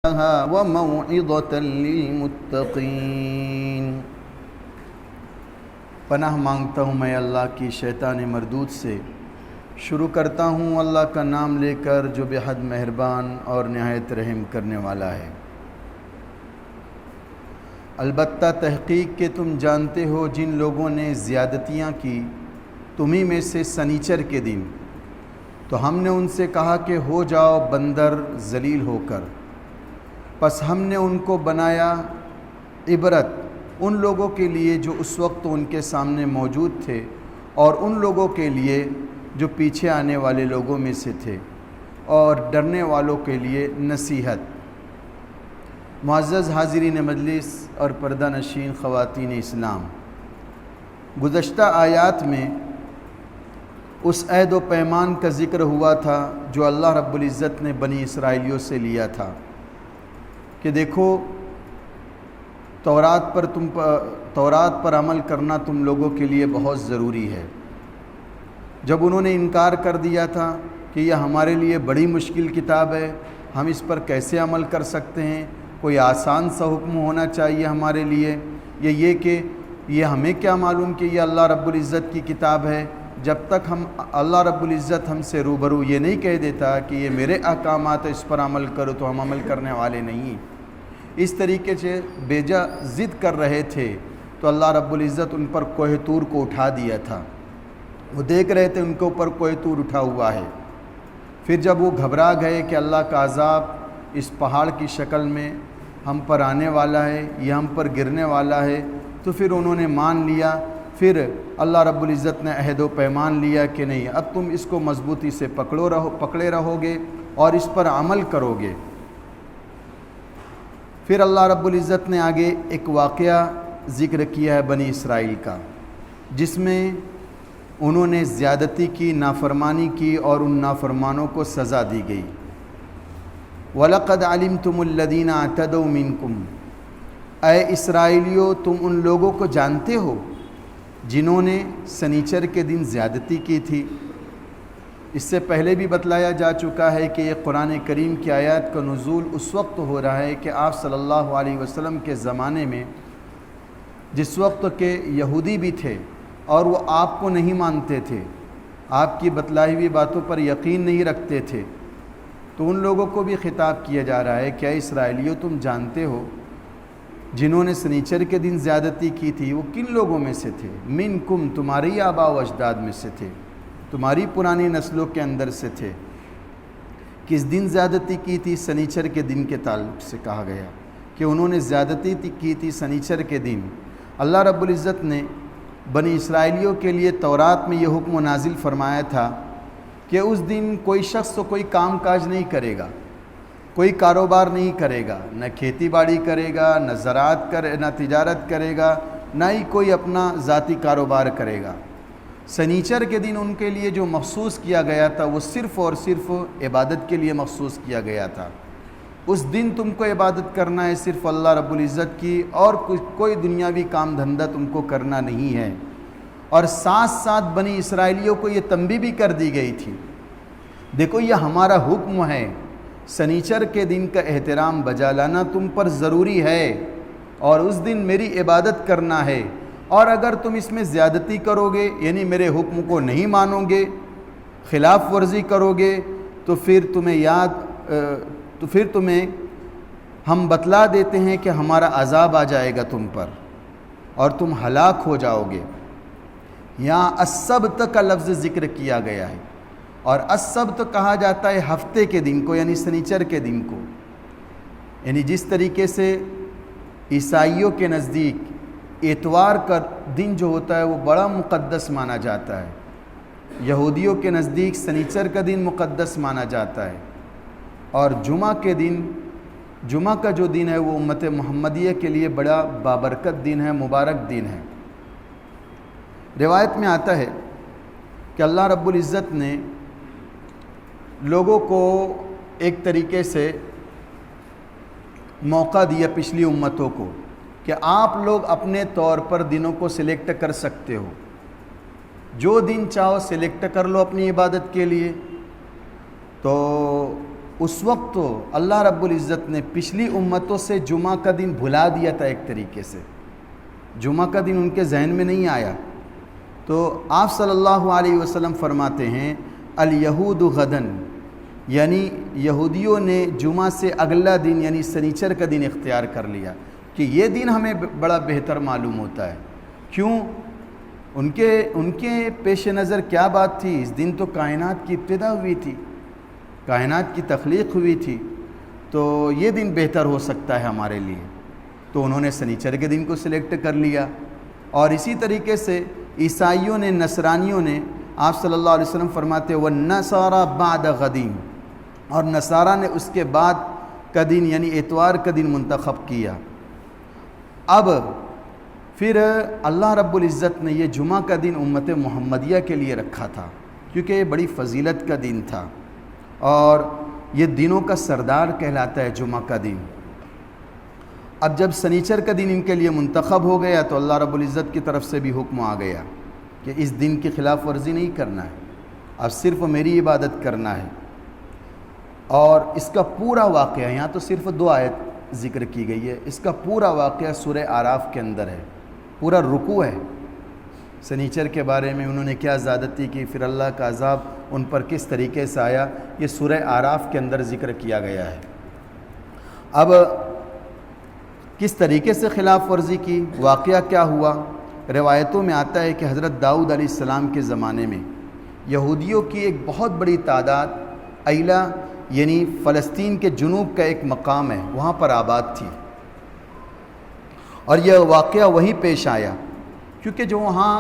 وموعظة للمتقین۔ پناہ مانگتا ہوں میں اللہ کی شیطان مردود سے۔ شروع کرتا ہوں اللہ کا نام لے کر جو بے حد مہربان اور نہایت رحم کرنے والا ہے۔ البتہ تحقیق کہ تم جانتے ہو جن لوگوں نے زیادتیاں کی تمہیں میں سے سنیچر کے دن، تو ہم نے ان سے کہا کہ ہو جاؤ بندر ذلیل ہو کر، پس ہم نے ان کو بنایا عبرت ان لوگوں کے لیے جو اس وقت ان کے سامنے موجود تھے اور ان لوگوں کے لیے جو پیچھے آنے والے لوگوں میں سے تھے، اور ڈرنے والوں کے لیے نصیحت۔ معزز حاضرین مجلس اور پردہ نشین خواتین اسلام، گزشتہ آیات میں اس عہد و پیمان کا ذکر ہوا تھا جو اللہ رب العزت نے بنی اسرائیلیوں سے لیا تھا کہ دیکھو تورات پر عمل کرنا تم لوگوں کے لیے بہت ضروری ہے۔ جب انہوں نے انکار کر دیا تھا کہ یہ ہمارے لیے بڑی مشکل کتاب ہے، ہم اس پر کیسے عمل کر سکتے ہیں، کوئی آسان سا حکم ہونا چاہیے ہمارے لیے، یہ کہ یہ ہمیں کیا معلوم کہ یہ اللہ رب العزت کی کتاب ہے، جب تک اللہ رب العزت ہم سے روبرو یہ نہیں کہہ دیتا کہ یہ میرے احکامات اس پر عمل کرو تو ہم عمل کرنے والے نہیں۔ اس طریقے سے بیجا ضد کر رہے تھے تو اللہ رب العزت ان پر کوہ طور کو اٹھا دیا تھا۔ وہ دیکھ رہے تھے ان کے اوپر کوہ طور اٹھا ہوا ہے۔ پھر جب وہ گھبرا گئے کہ اللہ کا عذاب اس پہاڑ کی شکل میں ہم پر آنے والا ہے، یہ ہم پر گرنے والا ہے، تو پھر انہوں نے مان لیا۔ پھر اللہ رب العزت نے عہد و پیمان لیا کہ نہیں، اب تم اس کو مضبوطی سے پکڑے رہو گے اور اس پر عمل کرو گے۔ پھر اللہ رب العزت نے آگے ایک واقعہ ذکر کیا ہے بنی اسرائیل کا، جس میں انہوں نے زیادتی کی، نافرمانی کی، اور ان نافرمانوں کو سزا دی گئی۔ وَلَقَدْ عَلِمْتُمُ الَّذِينَ اعْتَدَوْا مِنْكُمْ، اے اسرائیلیوں تم ان لوگوں کو جانتے ہو جنہوں نے سنیچر کے دن زیادتی کی تھی۔ اس سے پہلے بھی بتلایا جا چکا ہے کہ یہ قرآن کریم کی آیات کا نزول اس وقت ہو رہا ہے کہ آپ صلی اللہ علیہ وسلم کے زمانے میں جس وقت کے یہودی بھی تھے اور وہ آپ کو نہیں مانتے تھے، آپ کی بتلائی ہوئی باتوں پر یقین نہیں رکھتے تھے، تو ان لوگوں کو بھی خطاب کیا جا رہا ہے کہ اے اسرائیلیوں تم جانتے ہو جنہوں نے سنیچر کے دن زیادتی کی تھی وہ کن لوگوں میں سے تھے؟ منکم، تمہاری آباء و اجداد میں سے تھے، تمہاری پرانی نسلوں کے اندر سے تھے۔ کس دن زیادتی کی تھی؟ سنیچر کے دن کے تعلق سے کہا گیا کہ انہوں نے زیادتی کی تھی سنیچر کے دن۔ اللہ رب العزت نے بنی اسرائیلیوں کے لیے تورات میں یہ حکم نازل فرمایا تھا کہ اس دن کوئی شخص تو کوئی کام کاج نہیں کرے گا، کوئی کاروبار نہیں کرے گا، نہ کھیتی باڑی کرے گا، نہ زراعت نہ تجارت کرے گا، نہ ہی کوئی اپنا ذاتی کاروبار کرے گا۔ سنیچر کے دن ان کے لیے جو مخصوص کیا گیا تھا وہ صرف اور صرف عبادت کے لیے مخصوص کیا گیا تھا۔ اس دن تم کو عبادت کرنا ہے صرف اللہ رب العزت کی، اور کوئی دنیاوی کام دھندہ تم کو کرنا نہیں ہے۔ اور ساتھ ساتھ بنی اسرائیلیوں کو یہ تنبیہ بھی کر دی گئی تھی، دیکھو یہ ہمارا حکم ہے، سنیچر کے دن کا احترام بجا لانا تم پر ضروری ہے، اور اس دن میری عبادت کرنا ہے، اور اگر تم اس میں زیادتی کرو گے یعنی میرے حکم کو نہیں مانو گے، خلاف ورزی کرو گے، تو پھر تمہیں ہم بتلا دیتے ہیں کہ ہمارا عذاب آ جائے گا تم پر اور تم ہلاک ہو جاؤ گے۔ یہاں السبت کا لفظ ذکر کیا گیا ہے، اور السبت کہا جاتا ہے ہفتے کے دن کو، یعنی سنیچر کے دن کو۔ یعنی جس طریقے سے عیسائیوں کے نزدیک اتوار کا دن جو ہوتا ہے وہ بڑا مقدس مانا جاتا ہے، یہودیوں کے نزدیک سنیچر کا دن مقدس مانا جاتا ہے، اور جمعہ کا جو دن ہے وہ امت محمدیہ کے لیے بڑا بابرکت دن ہے، مبارک دن ہے۔ روایت میں آتا ہے کہ اللہ رب العزت نے لوگوں کو ایک طریقے سے موقع دیا پچھلی امتوں کو کہ آپ لوگ اپنے طور پر دنوں کو سلیکٹ کر سکتے ہو، جو دن چاہو سلیکٹ کر لو اپنی عبادت کے لیے۔ تو اس وقت تو اللہ رب العزت نے پچھلی امتوں سے جمعہ کا دن بھلا دیا تھا، ایک طریقے سے جمعہ کا دن ان کے ذہن میں نہیں آیا۔ تو آپ صلی اللہ علیہ وسلم فرماتے ہیں الیہود غدن، یعنی یہودیوں نے جمعہ سے اگلا دن یعنی سنیچر کا دن اختیار کر لیا کہ یہ دن ہمیں بڑا بہتر معلوم ہوتا ہے۔ کیوں؟ ان کے پیش نظر کیا بات تھی؟ اس دن تو کائنات کی ابتدا ہوئی تھی، کائنات کی تخلیق ہوئی تھی، تو یہ دن بہتر ہو سکتا ہے ہمارے لیے، تو انہوں نے سنیچر کے دن کو سلیکٹ کر لیا۔ اور اسی طریقے سے عیسائیوں نے، نصرانیوں نے، آپ صلی اللہ علیہ وسلم فرماتے وَالنَّصَارَى بَعْدَ غَدِيم، اور نصارہ نے اس کے بعد کا دن یعنی اتوار کا دن منتخب کیا۔ اب پھر اللہ رب العزت نے یہ جمعہ کا دن امت محمدیہ کے لیے رکھا تھا، کیونکہ یہ بڑی فضیلت کا دن تھا اور یہ دنوں کا سردار کہلاتا ہے جمعہ کا دن۔ اب جب سنیچر کا دن ان کے لیے منتخب ہو گیا تو اللہ رب العزت کی طرف سے بھی حکم آ گیا کہ اس دن کی خلاف ورزی نہیں کرنا ہے، اب صرف میری عبادت کرنا ہے۔ اور اس کا پورا واقعہ، یہاں تو صرف 2 آیت ذکر کی گئی ہے، اس کا پورا واقعہ سورہ اعراف کے اندر ہے، پورا رکوع ہے سنیچر کے بارے میں انہوں نے کیا زیادتی کی، پھر اللہ کا عذاب ان پر کس طریقے سے آیا، یہ سورہ اعراف کے اندر ذکر کیا گیا ہے۔ اب کس طریقے سے خلاف ورزی کی، واقعہ کیا ہوا؟ روایتوں میں آتا ہے کہ حضرت داؤد علیہ السلام کے زمانے میں یہودیوں کی ایک بہت بڑی تعداد ایلا یعنی فلسطین کے جنوب کا ایک مقام ہے، وہاں پر آباد تھی، اور یہ واقعہ وہیں پیش آیا کیونکہ جو وہاں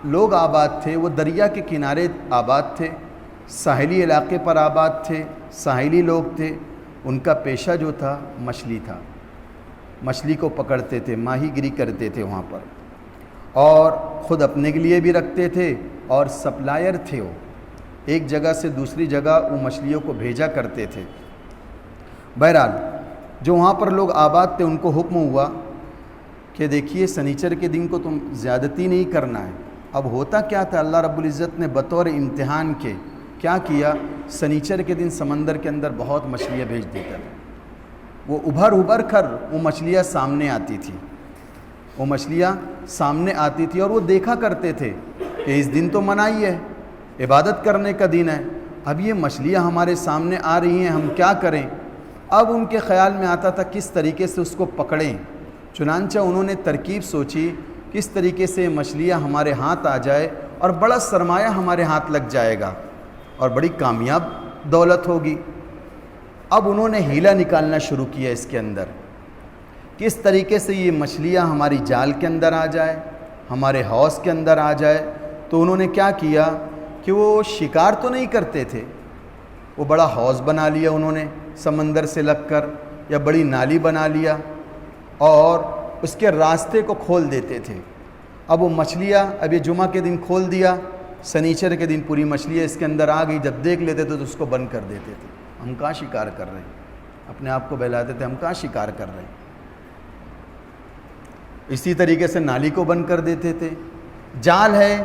لوگ آباد تھے وہ دریا کے کنارے آباد تھے، ساحلی علاقے پر آباد تھے، ساحلی لوگ تھے، ان کا پیشہ جو تھا مچھلی تھا، مچھلی کو پکڑتے تھے، ماہی گیری کرتے تھے وہاں پر، اور خود اپنے کے لیے بھی رکھتے تھے اور سپلائر تھے، وہ ایک جگہ سے دوسری جگہ وہ مچھلیوں کو بھیجا کرتے تھے۔ بہرحال جو وہاں پر لوگ آباد تھے ان کو حکم ہوا کہ دیکھیے سنیچر کے دن کو تم زیادتی نہیں کرنا ہے۔ اب ہوتا کیا تھا، اللہ رب العزت نے بطور امتحان کے کیا کیا، سنیچر کے دن سمندر کے اندر بہت مچھلیاں بھیج دیتا تھا، وہ ابھر کر وہ مچھلیاں سامنے آتی تھی، وہ مچھلیاں سامنے آتی تھی اور وہ دیکھا کرتے تھے کہ اس دن تو منائی ہے، عبادت کرنے کا دن ہے، اب یہ مچھلیاں ہمارے سامنے آ رہی ہیں، ہم کیا کریں؟ اب ان کے خیال میں آتا تھا کس طریقے سے اس کو پکڑیں، چنانچہ انہوں نے ترکیب سوچی کس طریقے سے مچھلیاں ہمارے ہاتھ آ جائے اور بڑا سرمایہ ہمارے ہاتھ لگ جائے گا اور بڑی کامیاب دولت ہوگی۔ اب انہوں نے ہیلا نکالنا شروع کیا اس کے اندر، کس طریقے سے یہ مچھلیاں ہماری جال کے اندر آ جائے، ہمارے حوض کے اندر آ جائے۔ تو انہوں نے کیا کیا کہ وہ شکار تو نہیں کرتے تھے، وہ بڑا حوض بنا لیا انہوں نے سمندر سے لگ کر، یا بڑی نالی بنا لیا اور اس کے راستے کو کھول دیتے تھے۔ اب وہ مچھلیاں، اب یہ جمعہ کے دن کھول دیا، سنیچر کے دن پوری مچھلیاں اس کے اندر آ گئی، جب دیکھ لیتے تھے تو اس کو بند کر دیتے تھے، ہم کہاں شکار کر رہے ہیں، اپنے آپ کو بہلاتے تھے ہم کہاں شکار کر رہے ہیں۔ اسی طریقے سے نالی کو بند کر دیتے تھے، جال ہے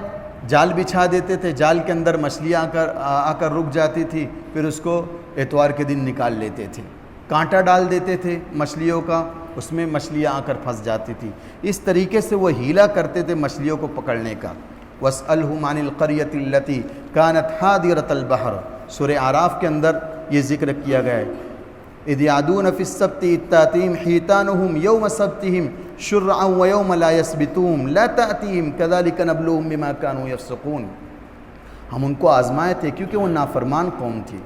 جال بچھا دیتے تھے، جال کے اندر مچھلیاں آ کر رک جاتی تھی، پھر اس کو اتوار کے دن نکال لیتے تھے، کانٹا ڈال دیتے تھے مچھلیوں کا، اس میں مچھلیاں آ کر پھنس جاتی تھی۔ اس طریقے سے وہ ہیلا کرتے تھے مچھلیوں کو پکڑنے کا۔ وَاسْأَلْهُمْ عَنِ الْقَرْيَةِ الَّتِي كَانَتْ حَاضِرَةَ الْبَحْرِ، سورہ اعراف کے اندر یہ ذکر کیا گیا ہے۔ اِذْ يَعْدُونَ فِي السَّبْتِ إِذْ تَأْتِيهِمْ حِيتَانُهُمْ يَوْمَ سَبْتِهِمْ شُرَّعًا وَيَوْمَ لَا يَسْبِتُونَ لَا تَأْتِيهِمْ كَذَلِكَ نَبْلُوهُمْ بِمَا كَانُوا يَفْسُقُونَ، ہم ان کو آزمائے تھے کیونکہ وہ نافرمان قوم تھی۔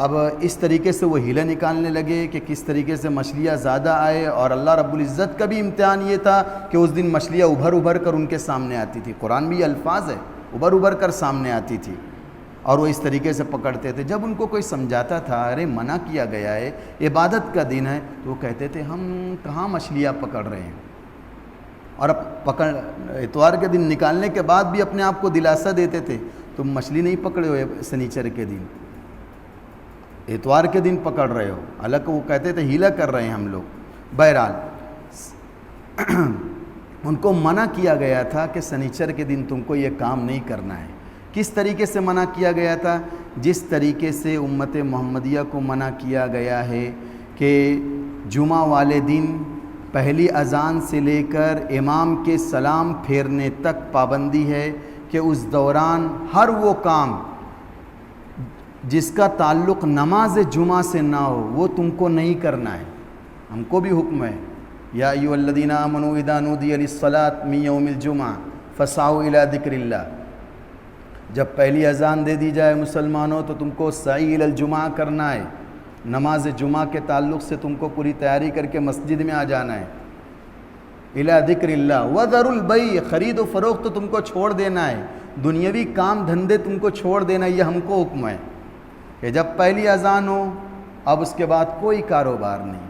اب اس طریقے سے وہ ہیلا نکالنے لگے کہ کس طریقے سے مچھلیاں زیادہ آئے، اور اللہ رب العزت کا بھی امتحان یہ تھا کہ اس دن مچھلیاں ابھر کر ان کے سامنے آتی تھی، قرآن بھی یہ الفاظ ہے، ابھر کر سامنے آتی تھی، اور وہ اس طریقے سے پکڑتے تھے۔ جب ان کو کوئی سمجھاتا تھا ارے منع کیا گیا ہے، عبادت کا دن ہے، تو وہ کہتے تھے ہم کہاں مچھلیاں پکڑ رہے ہیں، اور اتوار کے دن نکالنے کے بعد بھی اپنے آپ کو دلاسا دیتے تھے تم مچھلی نہیں پکڑے ہو سنیچر کے دن، اتوار کے دن پکڑ رہے ہو، حالانکہ وہ کہتے تھے ہیلا کر رہے ہیں ہم لوگ۔ بہرحال ان کو منع کیا گیا تھا کہ سنیچر کے دن تم کو یہ کام نہیں کرنا ہے، کس طریقے سے منع کیا گیا تھا؟ جس طریقے سے امت محمدیہ کو منع کیا گیا ہے کہ جمعہ والے دن پہلی اذان سے لے کر امام کے سلام پھیرنے تک پابندی ہے کہ اس دوران ہر وہ کام جس کا تعلق نماز جمعہ سے نہ ہو وہ تم کو نہیں کرنا ہے. ہم کو بھی حکم ہے، یا ایھا الذین آمنوا اذا نودی للصلاۃ من یوم الجمعہ فسعوا الی ذکر اللہ. جب پہلی اذان دے دی جائے مسلمانوں تو تم کو سعی الی الجمعہ کرنا ہے. نماز جمعہ کے تعلق سے تم کو پوری تیاری کر کے مسجد میں آ جانا ہے. الی ذکر اللہ وذروا البیع، خرید و فروخت تو تم کو چھوڑ دینا ہے، دنیاوی کام دھندے تم کو چھوڑ دینا ہے. یہ ہم کو حکم ہے کہ جب پہلی اذان ہو اب اس کے بعد کوئی کاروبار نہیں،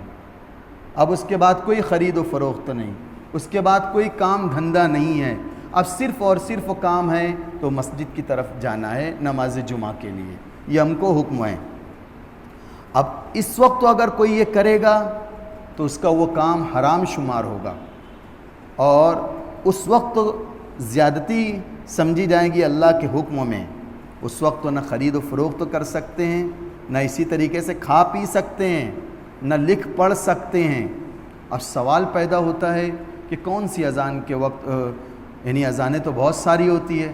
اب اس کے بعد کوئی خرید و فروخت نہیں، اس کے بعد کوئی کام دھندہ نہیں ہے. اب صرف اور صرف کام ہے تو مسجد کی طرف جانا ہے نماز جمعہ کے لیے. یہ ہم کو حکم ہے. اب اس وقت اگر کوئی یہ کرے گا تو اس کا وہ کام حرام شمار ہوگا، اور اس وقت زیادتی سمجھی جائے گی اللہ کے حکم میں. اس وقت نہ خرید و فروخت کر سکتے ہیں، نہ اسی طریقے سے کھا پی سکتے ہیں، نہ لکھ پڑھ سکتے ہیں. اب سوال پیدا ہوتا ہے کہ کون سی اذان کے وقت، یعنی اذانیں تو بہت ساری ہوتی ہے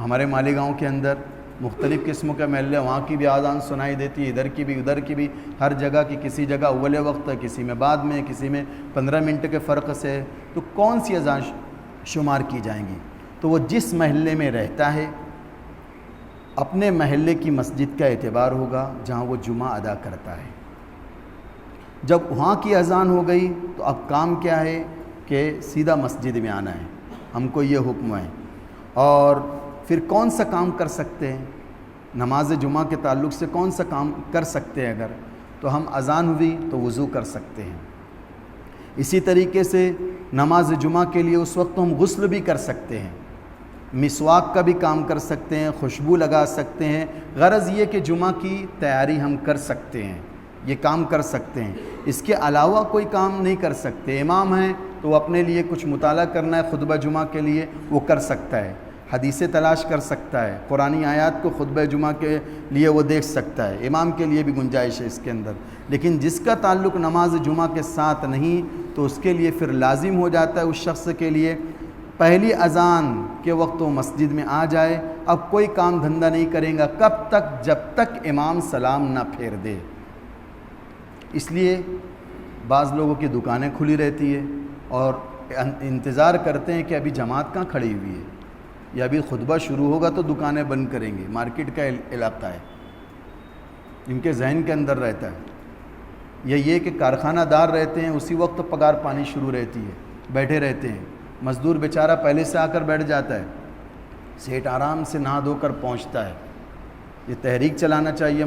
ہمارے مالیگاؤں کے اندر، مختلف قسموں کے محلے، وہاں کی بھی اذان سنائی دیتی ہے، ادھر کی بھی ادھر کی بھی، ہر جگہ کی کسی جگہ اول وقت ہے، کسی میں بعد میں، کسی میں 15 منٹ کے فرق سے. تو کون سی اذان شمار کی جائیں گی؟ تو وہ جس محلے میں رہتا ہے اپنے محلے کی مسجد کا اعتبار ہوگا جہاں وہ جمعہ ادا کرتا ہے. جب وہاں کی اذان ہو گئی تو اب کام کیا ہے کہ سیدھا مسجد میں آنا ہے. ہم کو یہ حکم ہے. اور پھر کون سا کام کر سکتے ہیں نماز جمعہ کے تعلق سے؟ کون سا کام کر سکتے ہیں؟ اگر تو ہم اذان ہوئی تو وضو کر سکتے ہیں. اسی طریقے سے نماز جمعہ کے لیے اس وقت ہم غسل بھی کر سکتے ہیں، مسواک کا بھی کام کر سکتے ہیں، خوشبو لگا سکتے ہیں. غرض یہ کہ جمعہ کی تیاری ہم کر سکتے ہیں، یہ کام کر سکتے ہیں. اس کے علاوہ کوئی کام نہیں کر سکتے. امام ہیں تو وہ اپنے لیے کچھ مطالعہ کرنا ہے خطبہ جمعہ کے لیے، وہ کر سکتا ہے. حدیثیں تلاش کر سکتا ہے، قرآنی آیات کو خطبہ جمعہ کے لیے وہ دیکھ سکتا ہے. امام کے لیے بھی گنجائش ہے اس کے اندر. لیکن جس کا تعلق نماز جمعہ کے ساتھ نہیں تو اس کے لیے پھر لازم ہو جاتا ہے اس شخص کے لیے پہلی اذان کے وقت وہ مسجد میں آ جائے. اب کوئی کام دھندہ نہیں کرے گا. کب تک؟ جب تک امام سلام نہ پھیر دے. اس لیے بعض لوگوں کی دکانیں کھلی رہتی ہے اور انتظار کرتے ہیں کہ ابھی جماعت کہاں کھڑی ہوئی ہے، یا ابھی خطبہ شروع ہوگا تو دکانیں بند کریں گے. مارکیٹ کا علاقہ ہے، ان کے ذہن کے اندر رہتا ہے. یا یہ کہ کارخانہ دار رہتے ہیں، اسی وقت پگار پانی شروع رہتی ہے، بیٹھے رہتے ہیں. مزدور بیچارہ پہلے سے آ کر بیٹھ جاتا ہے، سیٹ آرام سے نہا دھو کر پہنچتا ہے. یہ تحریک چلانا چاہیے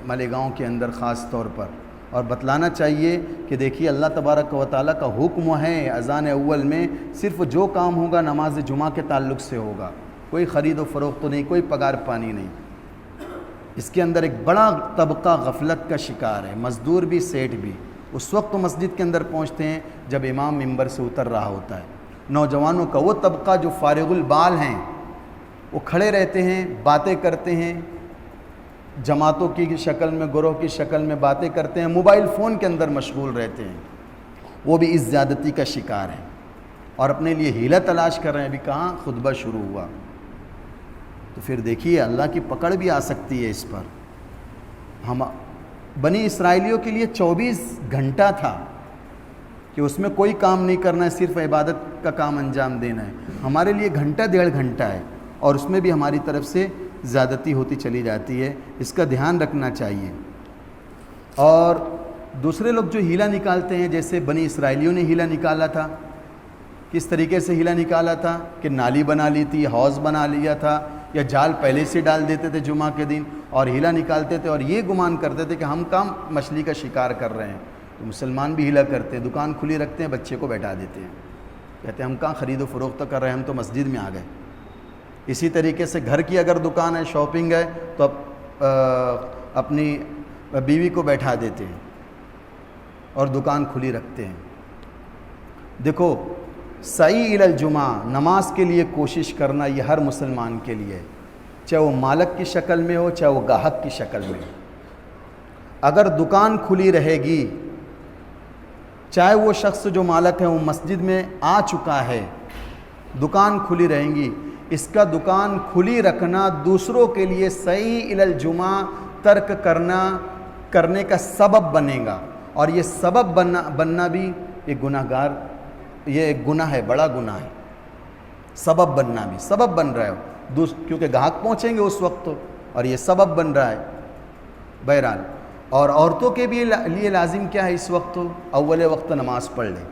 مالیگاؤں کے اندر خاص طور پر، اور بتلانا چاہیے کہ دیکھیے اللہ تبارک و تعالیٰ کا حکم ہے اذان اول میں صرف جو کام ہوگا نماز جمعہ کے تعلق سے ہوگا. کوئی خرید و فروخت نہیں، کوئی پگار پانی نہیں. اس کے اندر ایک بڑا طبقہ غفلت کا شکار ہے، مزدور بھی سیٹ بھی. اس وقت مسجد کے اندر پہنچتے ہیں جب امام ممبر سے اتر رہا ہوتا ہے. نوجوانوں کا وہ طبقہ جو فارغ البال ہیں وہ کھڑے رہتے ہیں، باتیں کرتے ہیں، جماعتوں کی شکل میں، گروہ کی شکل میں باتیں کرتے ہیں، موبائل فون کے اندر مشغول رہتے ہیں. وہ بھی اس زیادتی کا شکار ہیں اور اپنے لیے ہیلہ تلاش کر رہے ہیں ابھی کہاں خطبہ شروع ہوا. تو پھر دیکھیے اللہ کی پکڑ بھی آ سکتی ہے اس پر. ہم بنی اسرائیلیوں کے لیے 24 گھنٹہ تھا کہ اس میں کوئی کام نہیں کرنا ہے، صرف عبادت کا کام انجام دینا ہے. ہمارے لیے گھنٹہ 1.5 گھنٹہ ہے اور اس میں بھی ہماری طرف سے زیادتی ہوتی چلی جاتی ہے. اس کا دھیان رکھنا چاہیے. اور دوسرے لوگ جو ہیلہ نکالتے ہیں، جیسے بنی اسرائیلیوں نے ہیلہ نکالا تھا. کس طریقے سے ہیلہ نکالا تھا کہ نالی بنا لی تھی، حوض بنا لیا تھا، یا جال پہلے سے ڈال دیتے تھے جمعہ کے دن اور ہیلہ نکالتے تھے اور یہ گمان کرتے تھے کہ ہم کام مچھلی کا شکار کر رہے ہیں. تو مسلمان بھی ہیلہ کرتے ہیں، دکان کھلی رکھتے ہیں، بچے کو بیٹھا دیتے ہیں، کہتے ہیں ہم کہاں خرید و فروخت کر رہے ہیں، ہم تو مسجد میں آ گئے. اسی طریقے سے گھر کی اگر دکان ہے، شاپنگ ہے، تو اپنی بیوی کو بیٹھا دیتے ہیں اور دکان کھلی رکھتے ہیں. دیکھو سعی الی الجمعہ، نماز کے لیے کوشش کرنا یہ ہر مسلمان کے لیے ہے. چاہے وہ مالک کی شکل میں ہو چاہے وہ گاہک کی شکل میں ہو۔ اگر دکان کھلی رہے گی، چاہے وہ شخص جو مالک ہے وہ مسجد میں آ چکا ہے، دکان کھلی رہیں گی، اس کا دکان کھلی رکھنا دوسروں کے لیے صحیح الی الجمعہ ترک کرنے کا سبب بنے گا، اور یہ سبب بننا بھی یہ ایک گناہ ہے، بڑا گناہ ہے۔ سبب بننا بھی سبب بن رہا ہے، کیونکہ گاہک پہنچیں گے اس وقت تو، اور یہ سبب بن رہا ہے۔ بہرحال، اور عورتوں کے بھی لیے لازم کیا ہے اس وقت؟ اول وقت نماز پڑھ لیں۔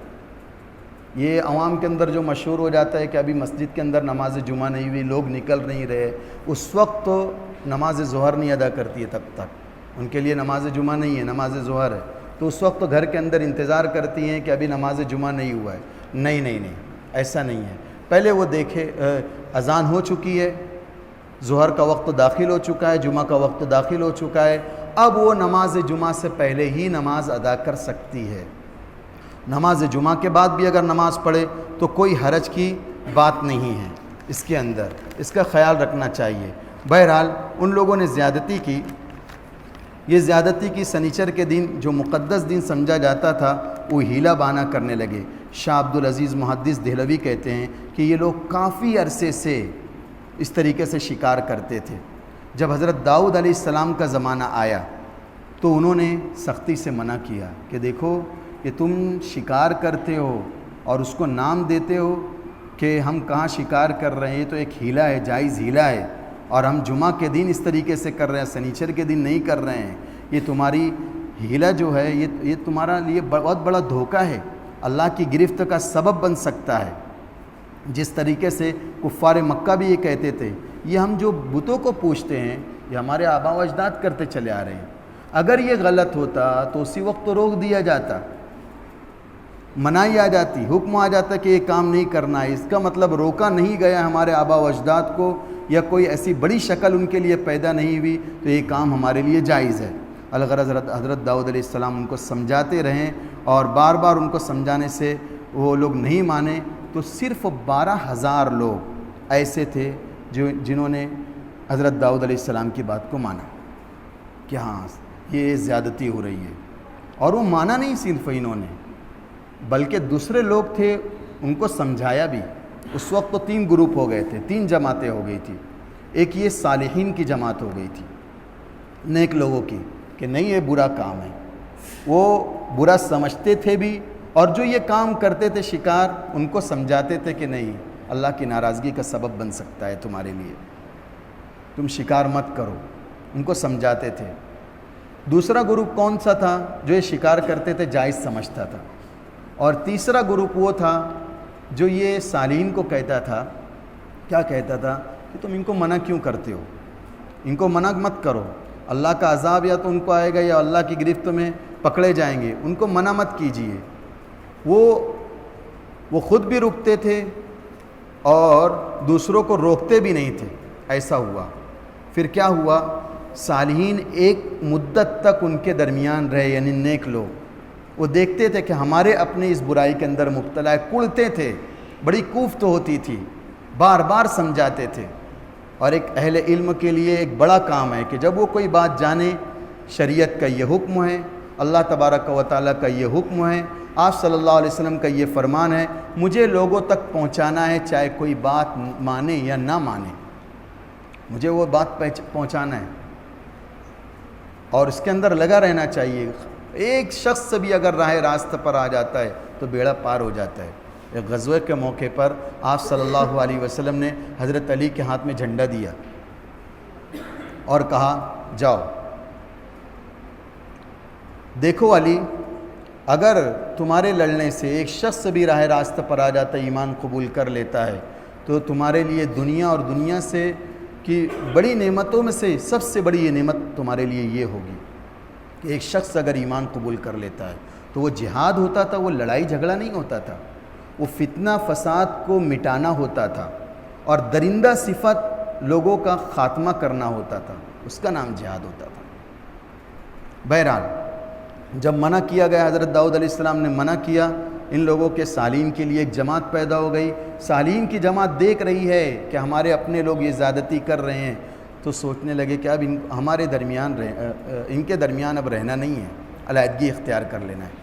یہ عوام کے اندر جو مشہور ہو جاتا ہے کہ ابھی مسجد کے اندر نماز جمعہ نہیں ہوئی، لوگ نکل نہیں رہے، اس وقت تو نماز ظہر نہیں ادا کرتی ہے، تب تک ان کے لیے نماز جمعہ نہیں ہے، نماز ظہر ہے، تو اس وقت تو گھر کے اندر انتظار کرتی ہیں کہ ابھی نماز جمعہ نہیں ہوا ہے۔ نہیں، ایسا نہیں ہے۔ پہلے وہ دیکھے اذان ہو چکی ہے، ظہر کا وقت داخل ہو چکا ہے، جمعہ کا وقت داخل ہو چکا ہے، اب وہ نماز جمعہ سے پہلے ہی نماز ادا کر سکتی ہے۔ نماز جمعہ کے بعد بھی اگر نماز پڑھے تو کوئی حرج کی بات نہیں ہے اس کے اندر، اس کا خیال رکھنا چاہیے۔ بہرحال ان لوگوں نے زیادتی کی، یہ زیادتی کی سنیچر کے دن جو مقدس دن سمجھا جاتا تھا وہ ہیلا بانا کرنے لگے۔ شاہ عبدالعزیز محدث دہلوی کہتے ہیں کہ یہ لوگ کافی عرصے سے اس طریقے سے شکار کرتے تھے۔ جب حضرت داؤد علیہ السلام کا زمانہ آیا تو انہوں نے سختی سے منع کیا کہ دیکھو کہ تم شکار کرتے ہو اور اس کو نام دیتے ہو کہ ہم کہاں شکار کر رہے ہیں، تو ایک ہیلا ہے، جائز ہیلا ہے، اور ہم جمعہ کے دن اس طریقے سے کر رہے ہیں، سنیچر کے دن نہیں کر رہے ہیں، یہ تمہاری ہیلا جو ہے یہ تمہارا لیے بہت بڑا دھوکہ ہے، اللہ کی گرفت کا سبب بن سکتا ہے۔ جس طریقے سے کفار مکہ بھی یہ کہتے تھے، یہ ہم جو بتوں کو پوجتے ہیں یہ ہمارے آبا و اجداد کرتے چلے آ رہے ہیں، اگر یہ غلط ہوتا تو اسی وقت تو روک دیا جاتا، منائی آ جاتی، حکم آ جاتا کہ یہ کام نہیں کرنا ہے۔ اس کا مطلب روکا نہیں گیا ہمارے آبا و اجداد کو، یا کوئی ایسی بڑی شکل ان کے لیے پیدا نہیں ہوئی تو یہ کام ہمارے لیے جائز ہے۔ الغرض حضرت داؤد علیہ السلام ان کو سمجھاتے رہیں، اور بار بار ان کو سمجھانے سے وہ لوگ نہیں مانے، تو صرف 12,000 لوگ ایسے تھے جنہوں نے حضرت داؤد علیہ السلام کی بات کو مانا کہ ہاں یہ زیادتی ہو رہی ہے، اور وہ مانا نہیں صرف انہوں نے، بلکہ دوسرے لوگ تھے ان کو سمجھایا بھی۔ اس وقت تو 3 گروپ ہو گئے تھے، 3 جماعتیں ہو گئی تھی۔ ایک یہ صالحین کی جماعت ہو گئی تھی، نیک لوگوں کی، کہ نہیں یہ برا کام ہے، وہ برا سمجھتے تھے بھی، اور جو یہ کام کرتے تھے شکار، ان کو سمجھاتے تھے کہ نہیں اللہ کی ناراضگی کا سبب بن سکتا ہے تمہارے لیے، تم شکار مت کرو، ان کو سمجھاتے تھے۔ دوسرا گروپ کون سا تھا؟ جو یہ شکار کرتے تھے جائز سمجھتا تھا، اور تیسرا گروپ وہ تھا جو یہ صالحین کو کہتا تھا، کیا کہتا تھا کہ تم ان کو منع کیوں کرتے ہو، ان کو منع مت کرو، اللہ کا عذاب یا تو ان کو آئے گا یا اللہ کی گرفت میں پکڑے جائیں گے، ان کو منع مت کیجیے۔ وہ خود بھی رکتے تھے اور دوسروں کو روکتے بھی نہیں تھے۔ ایسا ہوا، پھر کیا ہوا، صالحین ایک مدت تک ان کے درمیان رہے، یعنی نیک لوگ، وہ دیکھتے تھے کہ ہمارے اپنے اس برائی کے اندر مبتلا ہے، کڑتے تھے، بڑی کوفت ہوتی تھی، بار بار سمجھاتے تھے۔ اور ایک اہل علم کے لیے ایک بڑا کام ہے کہ جب وہ کوئی بات جانے، شریعت کا یہ حکم ہے، اللہ تبارک و تعالیٰ کا یہ حکم ہے، آپ صلی اللہ علیہ وسلم کا یہ فرمان ہے، مجھے لوگوں تک پہنچانا ہے، چاہے کوئی بات مانے یا نہ مانے، مجھے وہ بات پہنچانا ہے، اور اس کے اندر لگا رہنا چاہیے۔ ایک شخص بھی اگر راہ راست پر آ جاتا ہے تو بیڑا پار ہو جاتا ہے۔ ایک غزوے کے موقع پر آپ صلی اللہ علیہ وسلم نے حضرت علی کے ہاتھ میں جھنڈا دیا اور کہا جاؤ، دیکھو علی، اگر تمہارے لڑنے سے ایک شخص بھی راہ راست پر آ جاتا ہے، ایمان قبول کر لیتا ہے، تو تمہارے لیے دنیا اور دنیا سے کی بڑی نعمتوں میں سے سب سے بڑی یہ نعمت تمہارے لیے یہ ہوگی کہ ایک شخص اگر ایمان قبول کر لیتا ہے تو وہ جہاد ہوتا تھا، وہ لڑائی جھگڑا نہیں ہوتا تھا، وہ فتنہ فساد کو مٹانا ہوتا تھا، اور درندہ صفت لوگوں کا خاتمہ کرنا ہوتا تھا، اس کا نام جہاد ہوتا تھا۔ بہرحال جب منع کیا گیا، حضرت داؤد علیہ السلام نے منع کیا، ان لوگوں کے صالحین کے لیے ایک جماعت پیدا ہو گئی۔ صالحین کی جماعت دیکھ رہی ہے کہ ہمارے اپنے لوگ یہ زیادتی کر رہے ہیں، تو سوچنے لگے کہ اب ہمارے درمیان ان کے درمیان اب رہنا نہیں ہے، علیحدگی اختیار کر لینا ہے۔